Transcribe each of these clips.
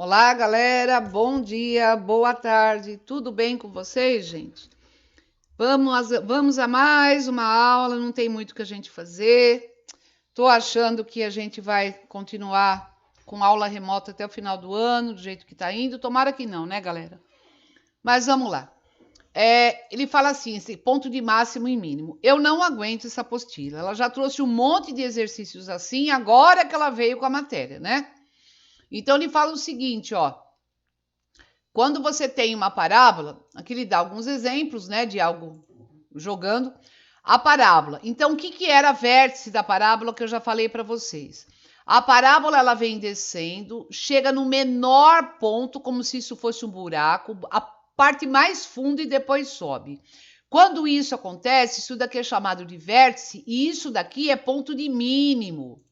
Olá, galera. Bom dia, boa tarde. Tudo bem com vocês, gente? Vamos a mais uma aula. Não tem muito que a gente fazer. Tô achando que a gente vai continuar com aula remota até o final do ano, do jeito que tá indo. Tomara que não, né, galera? Mas vamos lá. Ele fala assim, esse ponto de máximo e mínimo. Eu não aguento essa apostila. Ela já trouxe um monte de exercícios assim, agora que ela veio com a matéria, né? Então ele fala o seguinte, ó. Quando você tem uma parábola, aqui ele dá alguns exemplos, né, de algo jogando a parábola. Então, o que era vértice da parábola que eu já falei para vocês? A parábola ela vem descendo, chega no menor ponto, como se isso fosse um buraco, a parte mais funda e depois sobe. Quando isso acontece, isso daqui é chamado de vértice e isso daqui é ponto de mínimo,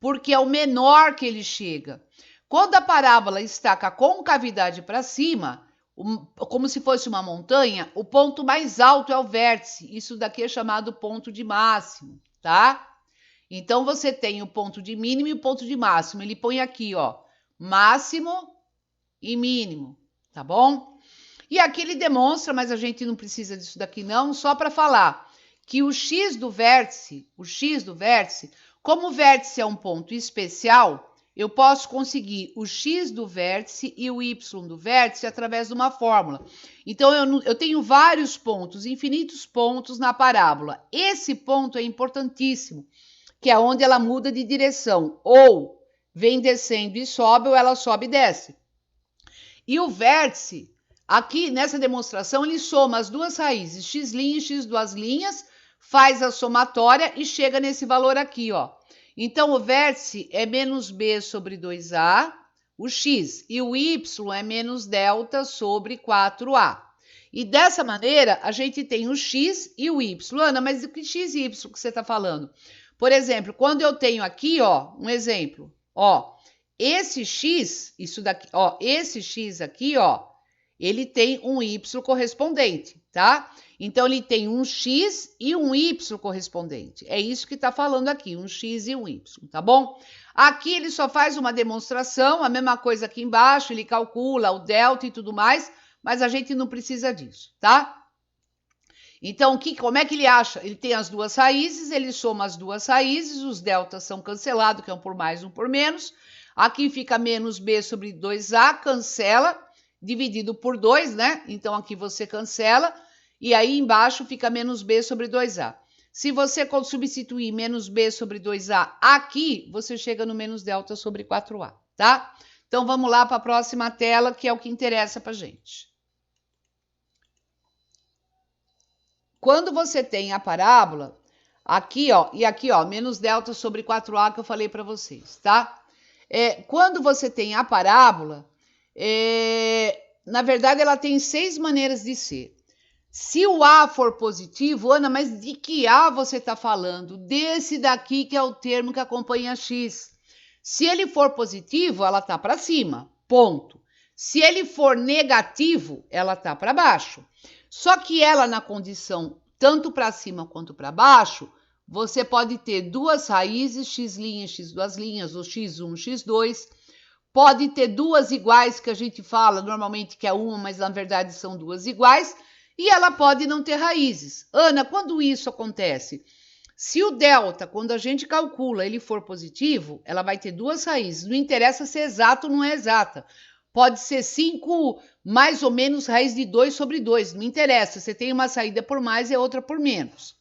porque é o menor que ele chega. Quando a parábola está com a concavidade para cima, como se fosse uma montanha, o ponto mais alto é o vértice. Isso daqui é chamado ponto de máximo, tá? Então você tem o ponto de mínimo e o ponto de máximo. Ele põe aqui, ó, máximo e mínimo, tá bom? E aqui ele demonstra, mas a gente não precisa disso daqui não, só para falar que o x do vértice, como o vértice é um ponto especial, eu posso conseguir o x do vértice e o y do vértice através de uma fórmula. Então, eu tenho vários pontos, infinitos pontos na parábola. Esse ponto é importantíssimo, que é onde ela muda de direção. Ou vem descendo e sobe, ou ela sobe e desce. E o vértice, aqui nessa demonstração, ele soma as duas raízes, x' e x duas linhas, faz a somatória e chega nesse valor aqui, ó. Então, o vértice é menos b sobre 2a, o x, e o y é menos delta sobre 4a. E dessa maneira, a gente tem o x e o y. Ana, mas o que x e y que você está falando? Por exemplo, quando eu tenho aqui, ó, um exemplo, ó, esse x, isso daqui, ó, esse x aqui, ó, ele tem um y correspondente, tá? Então, ele tem um x e um y correspondente. É isso que está falando aqui, um x e um y, tá bom? Aqui ele só faz uma demonstração, a mesma coisa aqui embaixo, ele calcula o delta e tudo mais, mas a gente não precisa disso, tá? Então, como é que ele acha? Ele tem as duas raízes, ele soma as duas raízes, os deltas são cancelados, que é um por mais, um por menos. Aqui fica menos b sobre 2a, cancela, dividido por 2, né? Então, aqui você cancela, e aí embaixo fica menos b sobre 2a. Se você substituir menos b sobre 2a aqui, você chega no menos delta sobre 4a, tá? Então, vamos lá para a próxima tela, que é o que interessa para a gente. Quando você tem a parábola, aqui, ó, e aqui, ó, menos delta sobre 4a que eu falei para vocês, tá? Quando você tem a parábola, na verdade, ela tem 6 maneiras de ser. Se o A for positivo, Ana, mas de que A você está falando? Desse daqui que é o termo que acompanha X. Se ele for positivo, ela está para cima, ponto. Se ele for negativo, ela está para baixo. Só que ela, na condição tanto para cima quanto para baixo, você pode ter duas raízes, x' e x duas linhas, ou x1, x2. Pode ter duas iguais, que a gente fala normalmente que é uma, mas na verdade são duas iguais. E ela pode não ter raízes. Ana, quando isso acontece? Se o delta, quando a gente calcula, ele for positivo, ela vai ter duas raízes. Não interessa se é exato ou não é exata. Pode ser 5 mais ou menos raiz de 2 sobre 2. Não interessa. Você tem uma saída por mais e outra por menos.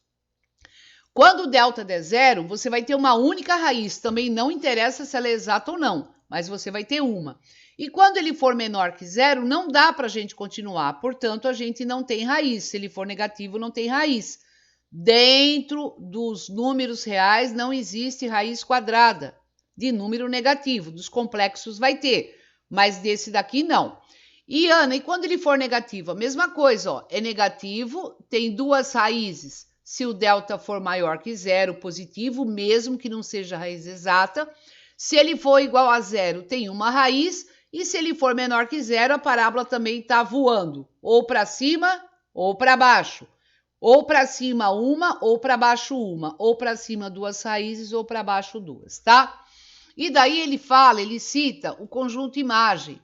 Quando o delta der zero, você vai ter uma única raiz. Também não interessa se ela é exata ou não, mas você vai ter uma. E quando ele for menor que zero, não dá para a gente continuar. Portanto, a gente não tem raiz. Se ele for negativo, não tem raiz. Dentro dos números reais não existe raiz quadrada de número negativo. Dos complexos vai ter, mas desse daqui não. E Ana, e quando ele for negativo? A mesma coisa, ó. É negativo, tem duas raízes. Se o delta for maior que zero, positivo, mesmo que não seja raiz exata. Se ele for igual a zero, tem uma raiz. E se ele for menor que zero, a parábola também está voando. Ou para cima, ou para baixo. Ou para cima uma, ou para baixo uma. Ou para cima duas raízes, ou para baixo duas, tá? E daí ele fala, ele cita o conjunto imagem.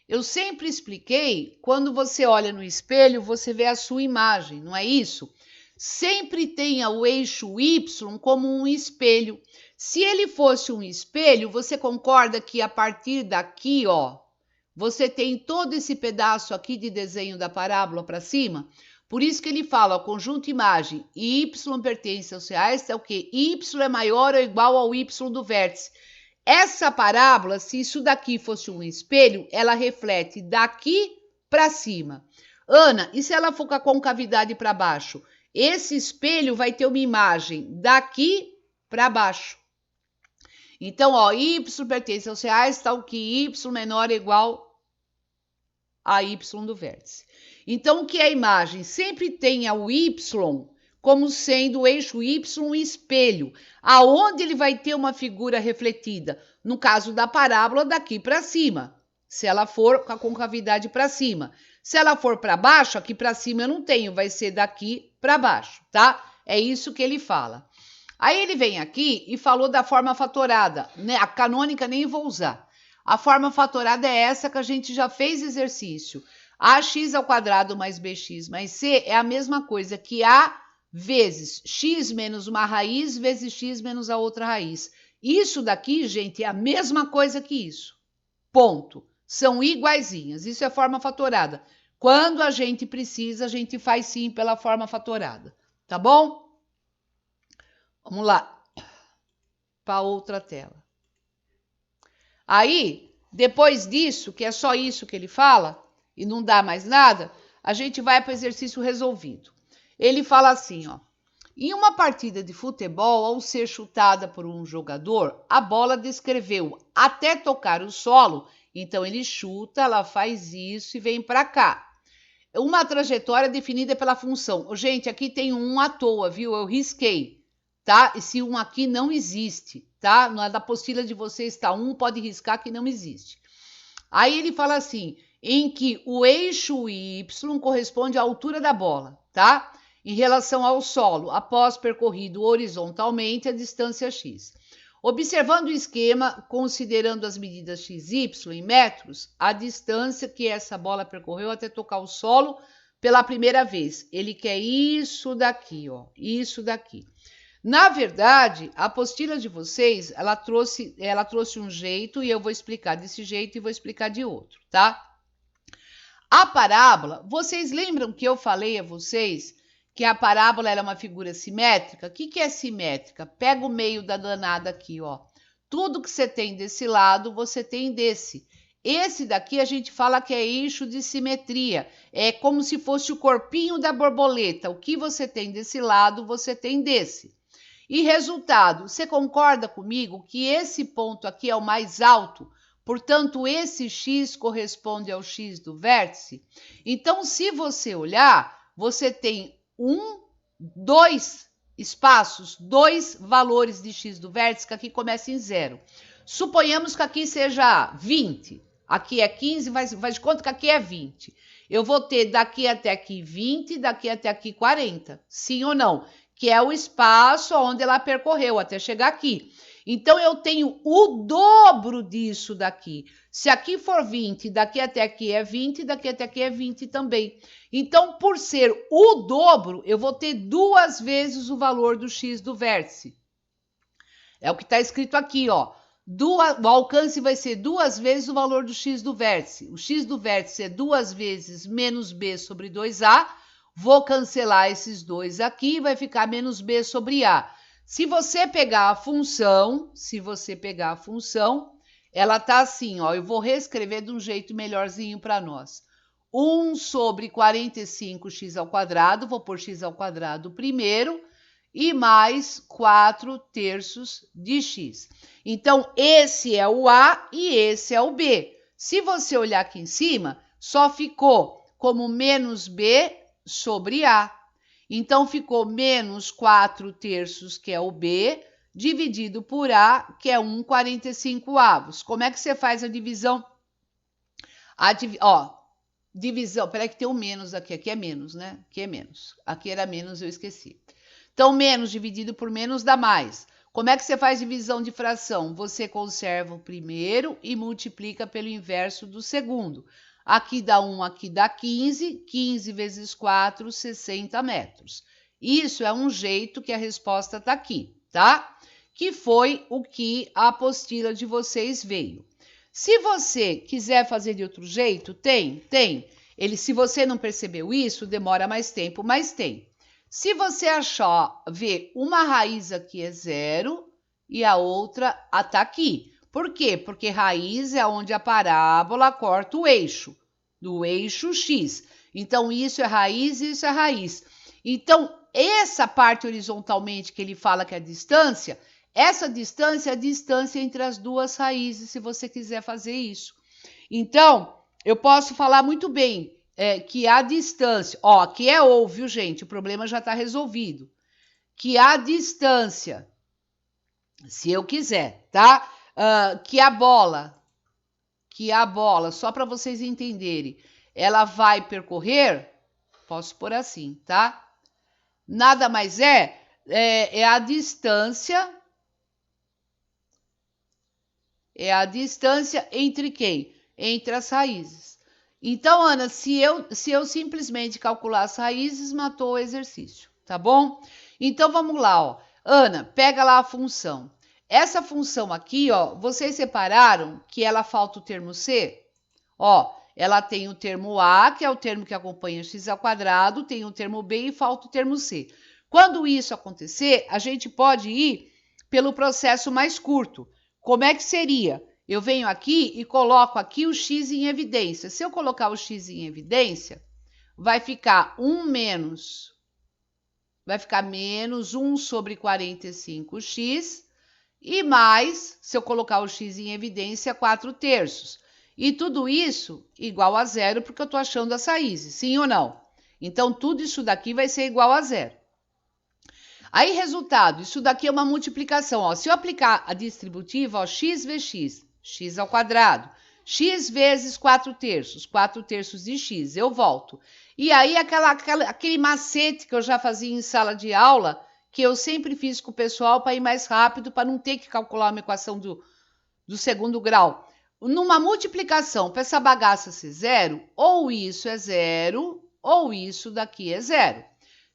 Eu sempre expliquei, quando você olha no espelho, você vê a sua imagem, não é isso? Sempre tenha o eixo Y como um espelho. Se ele fosse um espelho, você concorda que a partir daqui, ó, você tem todo esse pedaço aqui de desenho da parábola para cima? Por isso que ele fala, o conjunto imagem y pertence aos reais, é o quê? Y é maior ou igual ao Y do vértice. Essa parábola, se isso daqui fosse um espelho, ela reflete daqui para cima. Ana, e se ela for com a concavidade para baixo? Esse espelho vai ter uma imagem daqui para baixo. Então, ó, y pertence aos reais, tal que y menor ou igual a y do vértice. Então, o que é a imagem? Sempre tenha o y como sendo o eixo y um espelho, aonde ele vai ter uma figura refletida. No caso da parábola, daqui para cima, se ela for com a concavidade para cima. Se ela for para baixo, aqui para cima eu não tenho, vai ser daqui para baixo, tá? É isso que ele fala. Aí ele vem aqui e falou da forma fatorada, né? A canônica nem vou usar. A forma fatorada é essa que a gente já fez exercício. Ax² mais bx mais c é a mesma coisa que a vezes x menos uma raiz vezes x menos a outra raiz. Isso daqui, gente, é a mesma coisa que isso. Ponto. São iguaizinhas. Isso é forma fatorada. Quando a gente precisa, a gente faz sim pela forma fatorada. Tá bom? Vamos lá. Para outra tela. Aí, depois disso, que é só isso que ele fala, e não dá mais nada, a gente vai para o exercício resolvido. Ele fala assim, ó. Em uma partida de futebol, ao ser chutada por um jogador, a bola descreveu até tocar o solo. Então, ele chuta, ela faz isso e vem para cá. Uma trajetória definida pela função. Gente, aqui tem um à toa, viu? Eu risquei, tá? Esse um aqui não existe, tá? Na apostila de vocês está um, pode riscar que não existe. Aí ele fala assim, em que o eixo Y corresponde à altura da bola, tá? Em relação ao solo, após percorrido horizontalmente a distância x. Observando o esquema, considerando as medidas x e y em metros, a distância que essa bola percorreu até tocar o solo pela primeira vez. Ele quer isso daqui, ó, isso daqui. Na verdade, a apostila de vocês, ela trouxe um jeito e eu vou explicar desse jeito e vou explicar de outro, tá? A parábola, vocês lembram que eu falei a vocês que a parábola era uma figura simétrica? O que é simétrica? Pega o meio da danada aqui, ó. Tudo que você tem desse lado, você tem desse. Esse daqui a gente fala que é eixo de simetria. É como se fosse o corpinho da borboleta. O que você tem desse lado, você tem desse. E resultado, você concorda comigo que esse ponto aqui é o mais alto? Portanto, esse x corresponde ao x do vértice? Então, se você olhar, você tem dois espaços, dois valores de x do vértice, que aqui começa em 0. Suponhamos que aqui seja 20. Aqui é 15, faz de conta que aqui é 20. Eu vou ter daqui até aqui 20, daqui até aqui 40. Sim ou não? Que é o espaço onde ela percorreu até chegar aqui. Então, eu tenho o dobro disso daqui. Se aqui for 20, daqui até aqui é 20, daqui até aqui é 20 também. Então, por ser o dobro, eu vou ter 2 vezes o valor do x do vértice. É o que está escrito aqui, ó. O alcance vai ser 2 vezes o valor do x do vértice. O x do vértice é 2 vezes menos b sobre 2a. Vou cancelar esses dois aqui, vai ficar menos b sobre a. Se você pegar a função, ela tá assim, ó. Eu vou reescrever de um jeito melhorzinho para nós. 1 sobre 45x², vou pôr x² primeiro, e mais 4/3 de x. Então, esse é o A e esse é o B. Se você olhar aqui em cima, só ficou como menos B sobre A. Então, ficou menos 4/3, que é o B, dividido por A, que é 1/45. Como é que você faz a divisão? Divisão, peraí que tem um menos aqui. Aqui é menos, né? Aqui é menos. Aqui era menos, eu esqueci. Então, menos dividido por menos dá mais. Como é que você faz divisão de fração? Você conserva o primeiro e multiplica pelo inverso do segundo. Aqui dá 1, aqui dá 15. 15 vezes 4, 60 metros. Isso é um jeito que a resposta está aqui, tá? Que foi o que a apostila de vocês veio. Se você quiser fazer de outro jeito, tem. Se você não percebeu isso, demora mais tempo, mas tem. Se você ver uma raiz aqui é 0 e a outra está aqui. Por quê? Porque raiz é onde a parábola corta o eixo, do eixo x. Então, isso é raiz e isso é raiz. Então, essa parte horizontalmente que ele fala que é a distância, essa distância é a distância entre as duas raízes, se você quiser fazer isso. Então, eu posso falar muito bem que a distância... Ó, aqui é ou, viu, gente? O problema já está resolvido. Que a distância, se eu quiser, tá? Que a bola, só para vocês entenderem, ela vai percorrer, posso pôr assim, tá? Nada mais é a distância... É a distância entre quem? Entre as raízes. Então, Ana, se eu simplesmente calcular as raízes, matou o exercício, tá bom? Então, vamos lá, ó. Ana, pega lá a função. Essa função aqui, ó, vocês separaram que ela falta o termo C? Ó, ela tem o termo A, que é o termo que acompanha x ao quadrado, tem o termo B e falta o termo C. Quando isso acontecer, a gente pode ir pelo processo mais curto. Como é que seria? Eu venho aqui e coloco aqui o x em evidência. Se eu colocar o x em evidência, vai ficar menos 1 sobre 45x e mais, se eu colocar o x em evidência, 4/3. E tudo isso igual a 0, porque eu estou achando as raízes, sim ou não? Então, tudo isso daqui vai ser igual a 0. Aí, resultado, isso daqui é uma multiplicação. Ó. Se eu aplicar a distributiva, ó, x vezes x, x ao quadrado, x vezes 4/3, 4/3 de x, eu volto. E aí, aquele macete que eu já fazia em sala de aula, que eu sempre fiz com o pessoal para ir mais rápido, para não ter que calcular uma equação do segundo grau. Numa multiplicação, para essa bagaça ser 0, ou isso é 0, ou isso daqui é 0.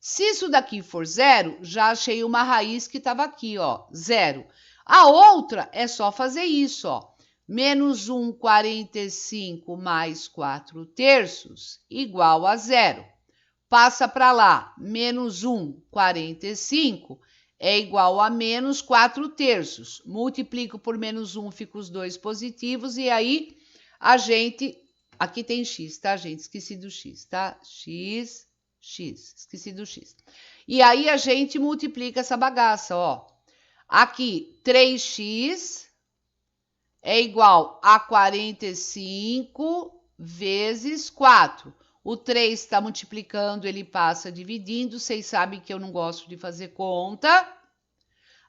Se isso daqui for 0, já achei uma raiz que estava aqui, ó, 0. A outra é só fazer isso, ó. Menos 1/45 mais 4/3 igual a 0. Passa para lá, menos 1/45 é igual a menos 4/3. Multiplico por menos 1, fica os dois positivos, e aí a gente... Aqui tem x, tá, gente? Esqueci do x, tá? X, esqueci do x. E aí a gente multiplica essa bagaça, ó. Aqui, 3x é igual a 45 vezes 4. O 3 está multiplicando, ele passa dividindo. Vocês sabem que eu não gosto de fazer conta.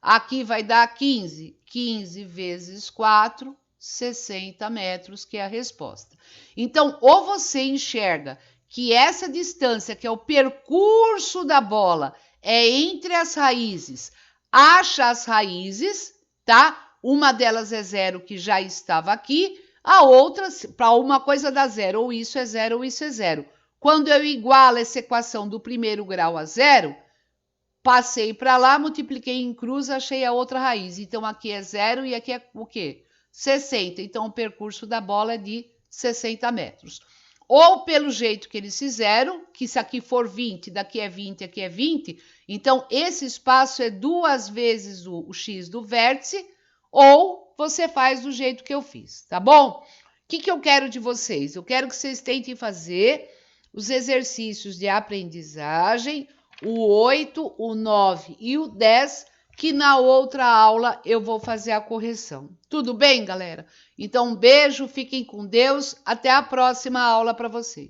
Aqui vai dar 15. 15 vezes 4, 60 metros, que é a resposta. Então, ou você enxerga que essa distância, que é o percurso da bola, é entre as raízes, acha as raízes, tá? Uma delas é 0, que já estava aqui. A outra, para uma coisa dá 0, ou isso é 0, ou isso é 0. Quando eu igualo essa equação do primeiro grau a 0, passei para lá, multipliquei em cruz, achei a outra raiz. Então, aqui é 0 e aqui é o quê? 60. Então, o percurso da bola é de 60 metros. Ou pelo jeito que eles fizeram, que se aqui for 20, daqui é 20, aqui é 20, então esse espaço é 2 vezes o x do vértice, ou você faz do jeito que eu fiz, tá bom? O que eu quero de vocês? Eu quero que vocês tentem fazer os exercícios de aprendizagem, o 8, o 9 e o 10, que na outra aula eu vou fazer a correção. Tudo bem, galera? Então, um beijo, fiquem com Deus, até a próxima aula para vocês.